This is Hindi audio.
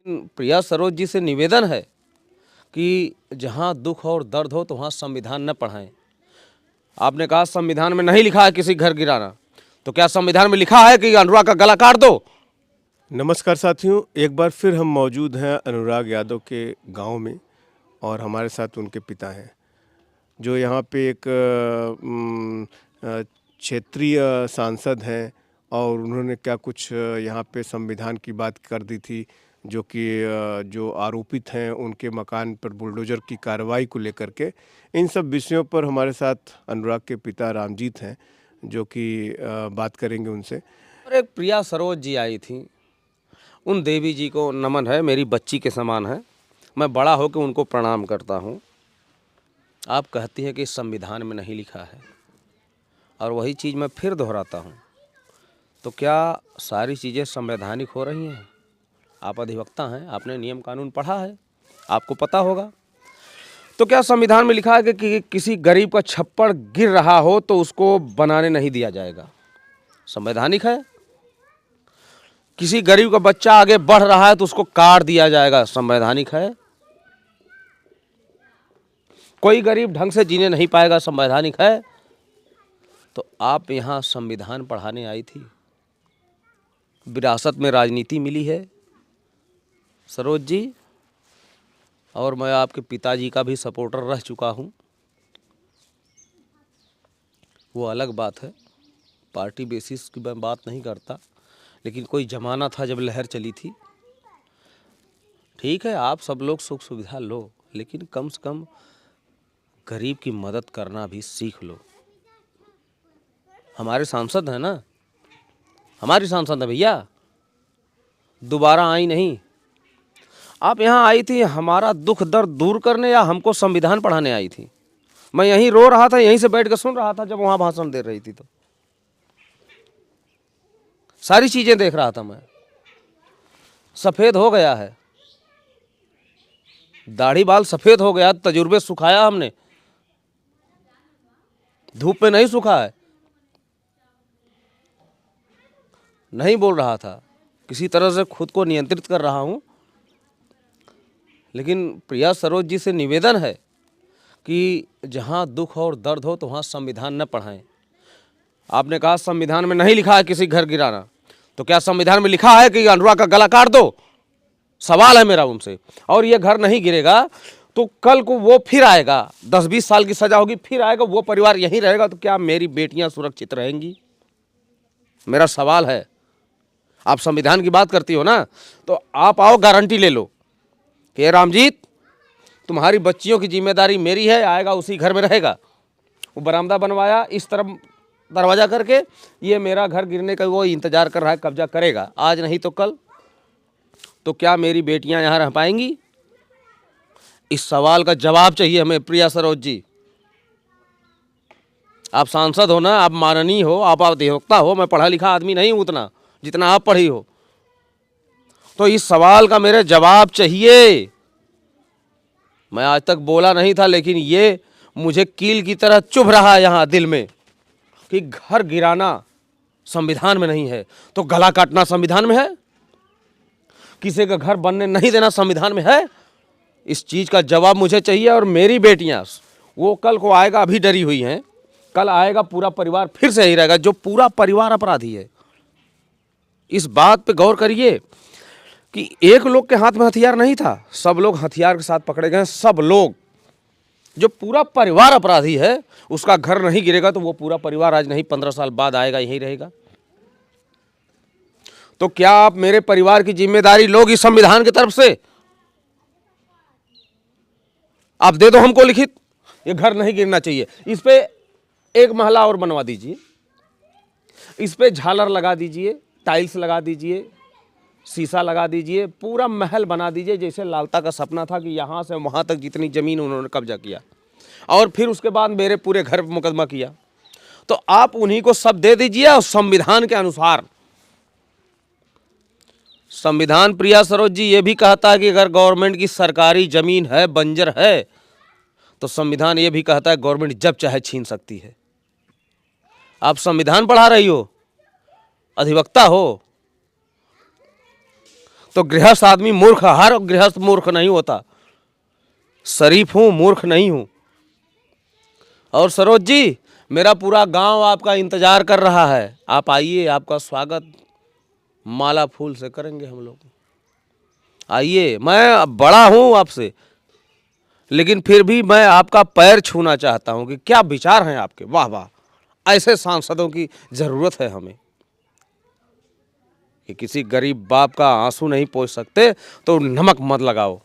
प्रिया सरोज जी से निवेदन है कि जहाँ दुख और दर्द हो तो वहाँ संविधान न पढ़ाएं। आपने कहा संविधान में नहीं लिखा है किसी घर गिराना, तो क्या संविधान में लिखा है कि अनुराग का गला काट दो? नमस्कार साथियों, एक बार फिर हम मौजूद हैं अनुराग यादव के गांव में और हमारे साथ उनके पिता हैं जो यहाँ पे एक क्षेत्रीय सांसद हैं और उन्होंने क्या कुछ यहाँ पे संविधान की बात कर दी थी जो कि जो आरोपित हैं उनके मकान पर बुलडोज़र की कार्रवाई को लेकर के। इन सब विषयों पर हमारे साथ अनुराग के पिता रामजीत हैं जो कि बात करेंगे उनसे। और एक प्रिया सरोज जी आई थी, उन देवी जी को नमन है, मेरी बच्ची के समान है, मैं बड़ा होकर उनको प्रणाम करता हूँ। आप कहती हैं कि संविधान में नहीं लिखा है और वही चीज़ मैं फिर दोहराता हूँ, तो क्या सारी चीज़ें संवैधानिक हो रही हैं? आप अधिवक्ता हैं, आपने नियम कानून पढ़ा है, आपको पता होगा। तो क्या संविधान में लिखा है कि किसी गरीब का छप्पड़ गिर रहा हो तो उसको बनाने नहीं दिया जाएगा? संवैधानिक है। किसी गरीब का बच्चा आगे बढ़ रहा है तो उसको काट दिया जाएगा? संवैधानिक है। कोई गरीब ढंग से जीने नहीं पाएगा? संवैधानिक है। तो आप यहाँ संविधान पढ़ाने आई थी, विरासत में राजनीति मिली है सरोज जी, और मैं आपके पिताजी का भी सपोर्टर रह चुका हूँ, वो अलग बात है, पार्टी बेसिस की मैं बात नहीं करता, लेकिन कोई ज़माना था जब लहर चली थी। ठीक है, आप सब लोग सुख सुविधा लो, लेकिन कम से कम गरीब की मदद करना भी सीख लो। हमारे सांसद हैं ना, हमारी सांसद है भैया, दोबारा आई नहीं। आप यहाँ आई थी हमारा दुख दर्द दूर करने या हमको संविधान पढ़ाने आई थी? मैं यहीं रो रहा था, यहीं से बैठ कर सुन रहा था जब वहाँ भाषण दे रही थी, तो सारी चीज़ें देख रहा था मैं। सफ़ेद हो गया है, दाढ़ी बाल सफ़ेद हो गया, तजुर्बे सुखाया हमने, धूप में नहीं सूखा है। नहीं बोल रहा था, किसी तरह से खुद को नियंत्रित कर रहा हूँ, लेकिन प्रिया सरोज जी से निवेदन है कि जहाँ दुख और दर्द हो तो वहाँ संविधान न पढ़ाएं। आपने कहा संविधान में नहीं लिखा है किसी घर गिराना, तो क्या संविधान में लिखा है कि अनुराग का गला काट दो? सवाल है मेरा उनसे। और ये घर नहीं गिरेगा तो कल को वो फिर आएगा, 10-20 साल की सजा होगी, फिर आएगा, वो परिवार यहीं रहेगा, तो क्या मेरी बेटियां सुरक्षित रहेंगी? मेरा सवाल है। आप संविधान की बात करती हो ना, तो आप आओ, गारंटी ले लो कि रामजीत, तुम्हारी बच्चियों की जिम्मेदारी मेरी है, आएगा उसी घर में रहेगा। वो बरामदा बनवाया इस तरफ दरवाज़ा करके, ये मेरा घर गिरने का वो इंतज़ार कर रहा है, कब्जा करेगा, आज नहीं तो कल। तो क्या मेरी बेटियां यहाँ रह पाएंगी? इस सवाल का जवाब चाहिए हमें प्रिया सरोज जी। आप सांसद हो ना, आप माननीय हो, आप अधिवक्ता हो, मैं पढ़ा लिखा आदमी नहीं हूँ उतना जितना आप पढ़ी हो, तो इस सवाल का मेरे जवाब चाहिए। मैं आज तक बोला नहीं था, लेकिन ये मुझे कील की तरह चुभ रहा है यहाँ दिल में कि घर गिराना संविधान में नहीं है, तो गला काटना संविधान में है? किसी का घर बनने नहीं देना संविधान में है? इस चीज़ का जवाब मुझे चाहिए। और मेरी बेटियां, वो कल को आएगा, अभी डरी हुई हैं, कल आएगा पूरा परिवार फिर से यही रहेगा, जो पूरा परिवार अपराधी है। इस बात पे गौर करिए कि एक लोग के हाथ में हथियार नहीं था, सब लोग हथियार के साथ पकड़े गए, सब लोग। जो पूरा परिवार अपराधी है, उसका घर नहीं गिरेगा तो वो पूरा परिवार आज नहीं 15 साल बाद आएगा, यहीं रहेगा। तो क्या आप मेरे परिवार की जिम्मेदारी लोगी संविधान की तरफ से? आप दे दो हमको लिखित, ये घर नहीं गिरना चाहिए, इस पे एक महला और बनवा दीजिए, इस पे झालर लगा दीजिए, टाइल्स लगा दीजिए, शीशा लगा दीजिए, पूरा महल बना दीजिए, जैसे लालता का सपना था कि यहाँ से वहाँ तक जितनी ज़मीन उन्होंने कब्जा किया, और फिर उसके बाद मेरे पूरे घर पर मुकदमा किया। तो आप उन्हीं को सब दे दीजिए, और संविधान के अनुसार। संविधान प्रिया सरोज जी ये भी कहता है कि अगर गवर्नमेंट की सरकारी ज़मीन है, बंजर है, तो संविधान ये भी कहता है गवर्नमेंट जब चाहे छीन सकती है। आप संविधान पढ़ा रही हो, अधिवक्ता हो, तो गृहस्थ आदमी मूर्ख, हर गृहस्थ मूर्ख नहीं होता, शरीफ हूँ, मूर्ख नहीं हूँ। और सरोज जी, मेरा पूरा गांव आपका इंतजार कर रहा है, आप आइए, आपका स्वागत माला फूल से करेंगे हम लोग। आइए, मैं बड़ा हूँ आपसे, लेकिन फिर भी मैं आपका पैर छूना चाहता हूँ कि क्या विचार हैं आपके। वाह वाह, ऐसे सांसदों की जरूरत है हमें, कि किसी गरीब बाप का आंसू नहीं पोंछ सकते तो नमक मत लगाओ।